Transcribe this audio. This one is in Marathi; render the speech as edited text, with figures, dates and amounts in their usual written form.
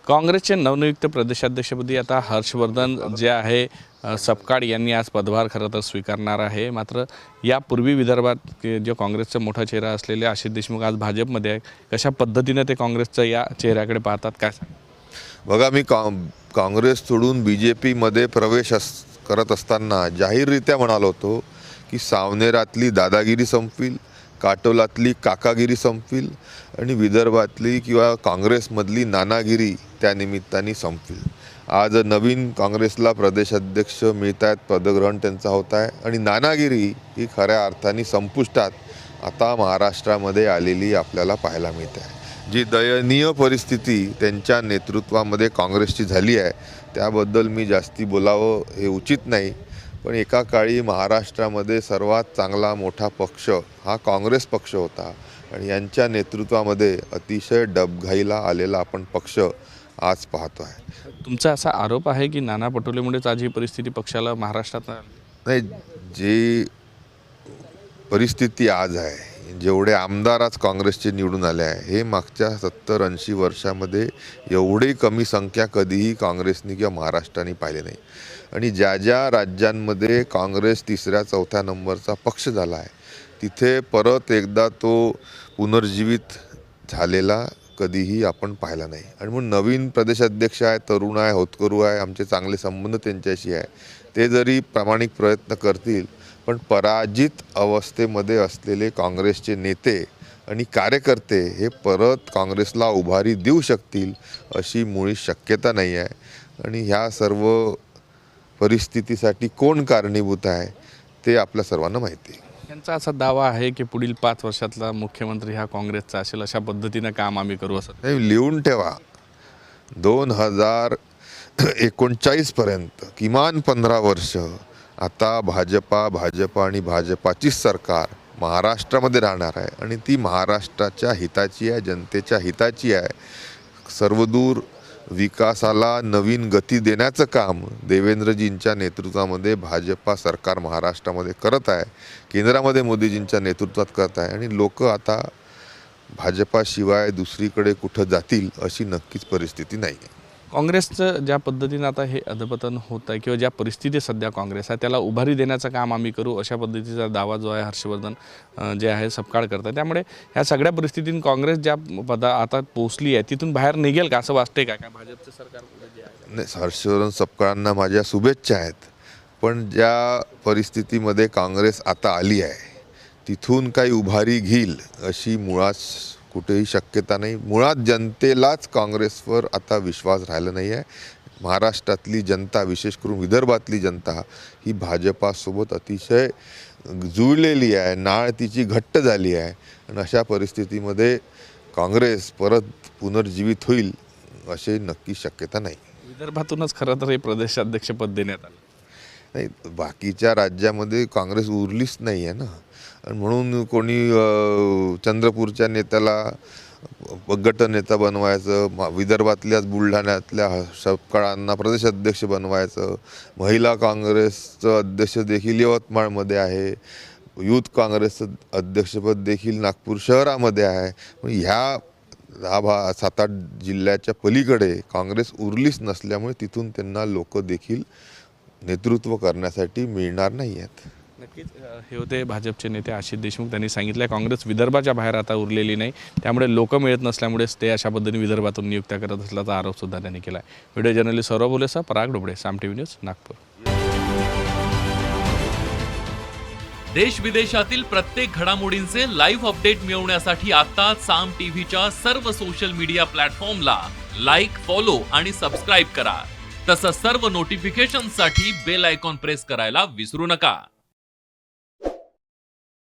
काँग्रेसचे नवनियुक्त प्रदेशाध्यक्षपदी आता हर्षवर्धन जे आहे सपकाळ यांनी आज पदभार खरं तर स्वीकारणार आहे। मात्र यापूर्वी विदर्भात जो काँग्रेसचा मोठा चेहरा असलेले आशिष देशमुख आज भाजपमध्ये आहे। कशा पद्धतीने ते काँग्रेसच्या या चेहऱ्याकडे पाहतात काय सांग? बघा, मी काँग्रेस सोडून BJP प्रवेश करत असताना जाहीररित्या म्हणालो होतो की सावनेरातली दादागिरी संपविल, काटोलातली काकागिरी संपविल आणि विदर्भातली किंवा काँग्रेसमधली नानागिरी त्या निमित्ताने संपविल। आज नवीन काँग्रेसला प्रदेशाध्यक्ष मिळत आहेत, पदग्रहण त्यांचा होत आहे आणि नानागिरी ही खऱ्या अर्थाने संपुष्टात आता महाराष्ट्रामध्ये आलेली आपल्याला पाहायला मिळते आहे। जी दयनीय परिस्थिती त्यांच्या नेतृत्वामध्ये काँग्रेसची झाली आहे त्याबद्दल मी जास्ती बोलावं हे उचित नाही, पण एका काळी महाराष्ट्रामध्ये सर्वात चांगला मोठा पक्ष हा काँग्रेस पक्ष होता आणि यांच्या नेतृत्वामध्ये अतिशय डबघाईला आलेला आपण पक्ष आज पाहतो आहे। तुमचा असा आरोप आहे की नाना पटोलेमुळेच आज ही परिस्थिती पक्षाला महाराष्ट्रात नाही, जी परिस्थिती आज आहे, जेवढे आमदार आज काँग्रेसचे निवडून आले आहे हे मागच्या 70-80 वर्षामध्ये एवढी कमी संख्या कधीही काँग्रेसने किंवा महाराष्ट्राने पाहिले नाही। आणि ज्या ज्या राज्यांमध्ये काँग्रेस 3ऱ्या-4थ्या नंबरचा पक्ष झाला आहे तिथे परत एकदा तो पुनर्जीवित झालेला कधीही आपण पाहिला नाही। आणि म्हणून नवीन प्रदेशाध्यक्ष आहे, तरुण आहे, होतकरू आहे, आमचे चांगले संबंध त्यांच्याशी आहे, ते जरी प्रामाणिक प्रयत्न करतील पण पराजित अवस्थेमध्ये असलेले काँग्रेसचे नेते आणि कार्यकर्ते हे परत काँग्रेसला उभारी देऊ शकतील अशी मुळी शक्यता नाही आहे। आणि ह्या सर्व परिस्थितीसाठी कोण कारणीभूत आहे ते आपल्या सर्वांना माहिती आहे। यांचा असा दावा आहे की पुढील 5 वर्षातला मुख्यमंत्री हा काँग्रेसचा असेल, अशा पद्धतीने काम आम्ही करू असं नाही, लिहून ठेवा 2039 पर्यंत किमान 15 वर्ष आता भाजपा आणि भाजपाची सरकार महाराष्ट्रामध्ये राहणार आहे आणि ती महाराष्ट्राच्या हिताची आहे, जनतेच्या हिताची आहे। सर्वदूर विकासाला नवीन गती देण्याचं काम देवेंद्रजींच्या नेतृत्वामध्ये भाजपा सरकार महाराष्ट्रामध्ये करत आहे, केंद्रामध्ये मोदीजींच्या नेतृत्वात करत आहे आणि लोक आता भाजपाशिवाय दुसरीकडे कुठं जातील अशी नक्कीच परिस्थिती नाही आहे। काँग्रेसचं ज्या पद्धतीने आता हे अधपतन होत आहे किंवा ज्या परिस्थितीत सध्या काँग्रेस आहे त्याला उभारी देण्याचं काम आम्ही करू अशा पद्धतीचा दावा जो आहे हर्षवर्धन जे आहे सपकाळ करतात। त्यामुळे ह्या सगळ्या परिस्थितीत काँग्रेस ज्या आता पोहोचली आहे तिथून बाहेर निघेल का असं वाटतंय का? काय भाजपचं सरकार जे आहे? नाही, हर्षवर्धन सपकाळांना माझ्या शुभेच्छा आहेत, पण ज्या परिस्थितीमध्ये काँग्रेस आता आली आहे तिथून काही उभारी घेईल अशी मुळात कुठेही शक्यता नाही। मुळात जनतेलाच काँग्रेसवर आता विश्वास राहिला नाही आहे। महाराष्ट्रातली जनता, विशेष करून विदर्भातली जनता ही भाजपासोबत अतिशय जुळलेली आहे, नाळ तिची घट्ट झाली आहे आणि अशा परिस्थितीमध्ये काँग्रेस परत पुनर्जीवित होईल अशी नक्की शक्यता नाही। विदर्भातूनच खरं तर हे प्रदेशाध्यक्षपद देण्यात आलं नाही, बाकीच्या राज्यामध्ये काँग्रेस उरलीच नाही आहे ना, आणि म्हणून कोणी चंद्रपूरच्या नेत्याला गटनेता बनवायचं, विदर्भातल्याच बुलढाण्यातल्या सपकाळांना प्रदेशाध्यक्ष बनवायचं, महिला काँग्रेसचं अध्यक्ष देखील यवतमाळमध्ये आहे, यूथ काँग्रेसचं अध्यक्षपद देखील नागपूर शहरामध्ये आहे। ह्या 7-8 जिल्ह्याच्या पलीकडे काँग्रेस उरलीच नसल्यामुळे तिथून त्यांना लोक देखील नेतृत्व करण्यासाठी मिळणार नाही आहेत। नक्कीच हे होते भाजपचे नेते आशिष देशमुख। त्यांनी सांगितलं काँग्रेस विदर्भाच्या बाहेर आता उरलेली नाही, त्यामुळे लोक मिळत नसल्यामुळेच ते अशा पद्धतीने विदर्भातून नियुक्त्या करत असल्याचा आरोप सुद्धा त्यांनी केला आहे। व्हिडिओ जर्नलिस्ट सौरभ बोलेसह पराग डोबळे, साम TV न्यूज, नागपूर। देश विदेशातील प्रत्येक घडामोडींचे लाईव्ह अपडेट मिळवण्यासाठी आता साम टीव्हीच्या सर्व सोशल मीडिया प्लॅटफॉर्मला लाईक, फॉलो आणि सबस्क्राईब करा। तसंच सर्व नोटिफिकेशनसाठी बेल आयकॉन प्रेस करायला विसरू नका।